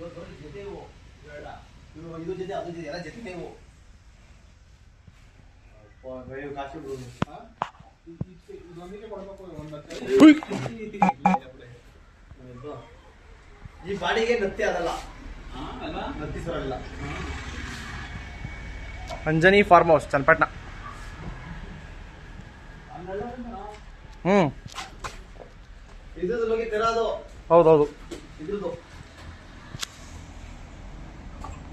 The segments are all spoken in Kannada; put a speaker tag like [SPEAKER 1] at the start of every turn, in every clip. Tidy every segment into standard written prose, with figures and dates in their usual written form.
[SPEAKER 1] ಇದು ಜೊತೆ ಅದು ಜೊತೆ ಎಲ್ಲ ಜೊತೆ ನೀವು ಈ ಬಾಡಿಗೆ ನತ್ತಿ ಅದಲ್ಲ ನತ್ತಿ ಸರಲ್ಲ.
[SPEAKER 2] Anjani farm house Channapatna.
[SPEAKER 1] ಇದ್ರದ್ದು ಬಗ್ಗೆ ತೆರದು
[SPEAKER 2] ಹೌದೌದು
[SPEAKER 1] ಇದ್ರದ್ದು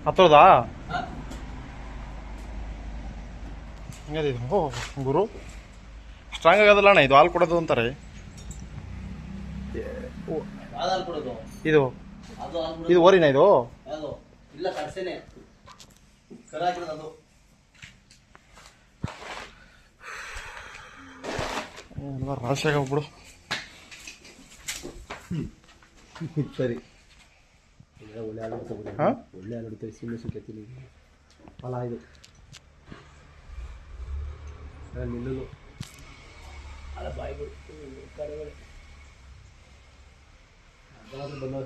[SPEAKER 2] ಹತ್ರದಾ ಹಿಂಗದು. ಓ ಗುರು ಸ್ಟ್ರಾಂಗ್ ಆಗೋದಲ್ಲ ಅಣ್ಣ ಇದು. ಹಾಲು ಕೊಡೋದು ಅಂತಾರೆ
[SPEAKER 1] ಹಾಲು ಕೊಡೋದು
[SPEAKER 2] ಇದು.
[SPEAKER 1] ಅದು
[SPEAKER 2] ಇದು ಓರಿನ ಇದು?
[SPEAKER 1] ಅದು ಇಲ್ಲ ಕಡ್ಸೇನೆ ಕರ ಹಾಕಿರೋದು ಅದು.
[SPEAKER 2] ಎಲ್ಲ ರಾಶಿಯಾಗ ಹೋಗ್ಬಿಡು.
[SPEAKER 1] ಸರಿ ಒಳ್ಳೆ ಹಾಲು ಒಳ್ಳೆ ಹಾಲು ಹೊಡಿತಾರೆ. ಸೀಮೆ ಸುತ್ತೀನಿ ಫಲ ಇದು ನಿಲ್ಲಲು ಅಲ್ಲ ಬಾಯಿಗಳು ಕರೆಗಳು ಬಂದ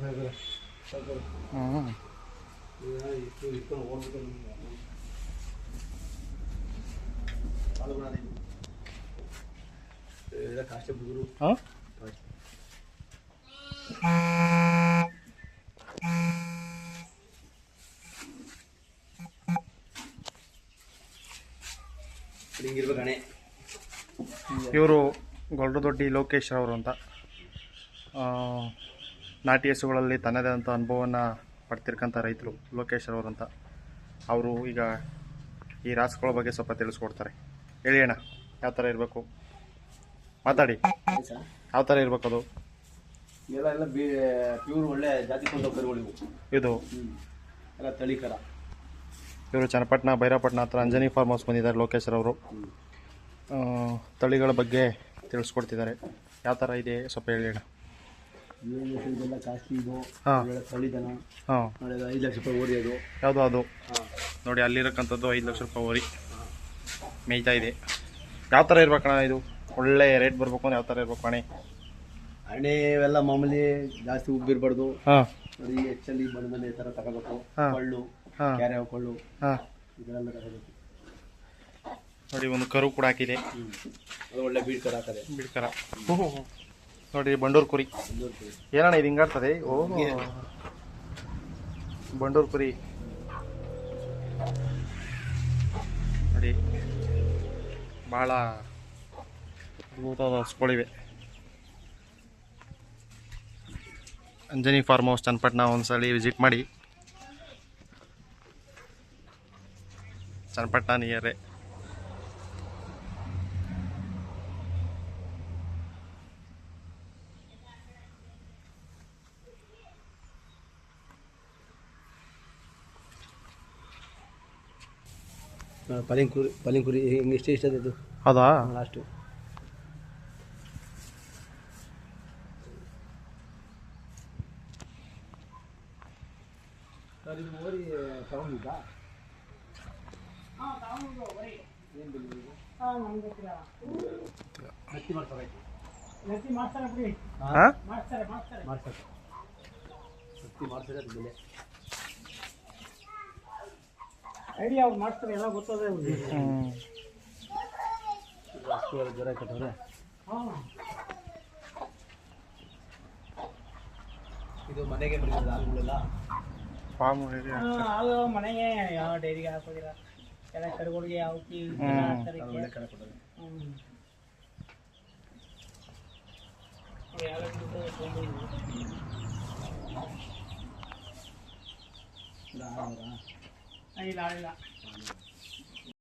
[SPEAKER 1] ಇಟ್ಕೊಂಡು ಓಡ್ಬೇಕು. ಕಾಷ್ಟ ಬುಗುರು ಹಿಂಗಿರ್ಬೇಕಣೆ.
[SPEAKER 2] ಇವರು ಗೊಲ್ರದೊಡ್ಡಿ ಲೋಕೇಶ್ ಅವರು ಅಂತ ನಾಟಿ ಹಸುಗಳಲ್ಲಿ ತನ್ನದೇ ಆದಂಥ ಅನುಭವವನ್ನು ಪಡ್ತಿರ್ಕಂಥ ರೈತರು ಲೋಕೇಶ್ ಅವರು ಅಂತ. ಅವರು ಈಗ ಈ ರಾಸುಗಳ ಬಗ್ಗೆ ಸ್ವಲ್ಪ ತಿಳಿಸ್ಕೊಡ್ತಾರೆ. ಹೇಳಿ ಅಣ್ಣ, ಯಾವ ಥರ ಇರಬೇಕು ಮಾತಾಡಿ. ಯಾವ ಥರ ಇರಬೇಕು ಅದು?
[SPEAKER 1] ಎಲ್ಲ ಎಲ್ಲ ಪ್ಯೂರ್ ಒಳ್ಳೆ ಜಾತಿ ಕೊಂಡ ಕರುಗಳು
[SPEAKER 2] ಇದು
[SPEAKER 1] ಎಲ್ಲ ತಳಿಕರ.
[SPEAKER 2] ಇವರು ಚನ್ನಪಟ್ಟಣ ಭೈರಪಟ್ಟಣ ಹತ್ರ ಅಂಜನಿ ಫಾರ್ಮ್ ಹೌಸ್ ಬಂದಿದ್ದಾರೆ ಲೋಕೇಶ್ ಅವರು. ತಳಿಗಳ ಬಗ್ಗೆ ತಿಳಿಸ್ಕೊಡ್ತಿದ್ದಾರೆ. ಯಾವ ಥರ ಇದೆ ಸ್ವಲ್ಪ ಹೇಳಿ ಅಣ್ಣ.
[SPEAKER 1] ಇದೆಲ್ಲ ಕಾಸ್ಟ್ಲಿ ಇದು.
[SPEAKER 2] ಹಾಂ
[SPEAKER 1] ತಳಿದನ.
[SPEAKER 2] ಹಾಂ
[SPEAKER 1] 5 ಲಕ್ಷ ರೂಪಾಯಿ ಓರಿ ಅದು.
[SPEAKER 2] ಯಾವುದು ಅದು? ನೋಡಿ ಅಲ್ಲಿರಕ್ಕಂಥದ್ದು 5 ಲಕ್ಷ ರೂಪಾಯಿ ಓರಿ ಮೇಯ್ತಾ ಇದೆ. ಯಾವ ಥರ ಇರ್ಬೇಕಣ್ಣ ಇದು? ಒಳ್ಳೆ ರೇಟ್ ಬರಬೇಕು ಅಂದ್ರೆ ಯಾವ ಥರ ಇರ್ಬೇಕು ಅಣೆ?
[SPEAKER 1] ಅಣೆ ಇವೆಲ್ಲ ಮಾಮೂಲಿ ಜಾಸ್ತಿ ಉಬ್ಬಿರ್ಬಾರ್ದು.
[SPEAKER 2] ಹಾಂ
[SPEAKER 1] ನೋಡಿ ಹೆಚ್ಚಲ್ಲಿ ಬಣ್ಣದಲ್ಲಿ ಈ ಥರ ತಗೋಬೇಕು. ಕೊಳ್ಳು ಕ್ಯಾರೆ ಕೊಳ್ಳು ಇದೆಲ್ಲ ತಗೋಬೇಕು.
[SPEAKER 2] ನೋಡಿ ಒಂದು ಕರು ಕೂಡ ಹಾಕಿದೆ.
[SPEAKER 1] ಅದು ಒಳ್ಳೆ ಬೀಡ್ಕರ ಹಾಕದೆ.
[SPEAKER 2] ಬಿಡ್ಕರ ನೋಡಿ ಬಂಡೂರು ಕುರಿ. ಏನಣ್ಣ ಇದು ಹಿಂಗಾಡ್ತದೆ? ಓ ಬಂಡೂರು ಕುರಿ ನೋಡಿ ಭಾಳ ಅದ್ಭುತವಾದ ಹಸುಗಳಿವೆ. ಅಂಜನಿ ಫಾರ್ಮ್ ಹೌಸ್ ಚನ್ನಪಟ್ಟಣ ಒಂದ್ಸಲಿ ವಿಸಿಟ್ ಮಾಡಿ. ಚನ್ನಪಟ್ಟಣ ನಿಯರೇ.
[SPEAKER 1] ಪಲಿಂಕುರಿ ಹಿಂಗೆ ಎಷ್ಟು ಅದು?
[SPEAKER 2] ಹೌದಾ?
[SPEAKER 1] ಲಾಸ್ಟು ಸರ್ ಇದು ಓರಿ ತಗೊಂಡಿದ್ದ ನತ್ತಿ ಮಾಡ್ತಾರೆ. ನತ್ತಿ ಮಾಡ್ತಾರೆ ಬಿಡಿ. ಮಾಡ್ತಾರೆ ನತ್ತಿ ಮಾಡ್ತಾರೆ. ಅದು ಬೆಲೆ ಐಡಿಯಾ ಅವ್ರು ಮಾಡ್ತಾರೆ. ಎಲ್ಲ ಗೊತ್ತದೆ ಅವ್ರಿಗೆ. ಅಷ್ಟು ಜ್ವರ ಕಟ್ಟವ್ರೆ. ಇದು ಮನೆಗೆ ಬರ್ತದೆ ಹಾಲುಗಳೆಲ್ಲ.
[SPEAKER 3] ಹಾಲು ಮನೆಗೆ ಯಾವ ಡೈರಿಗೆ ಹಾಕೋದಿಲ್ಲ. ಎಲ್ಲ ಕರುಗಳಿಗೆ ಯಾವ
[SPEAKER 1] ಒಳ್ಳೆ ಕರ ಕೊಟ್ಟರೆ.
[SPEAKER 3] ಇಲ್ಲ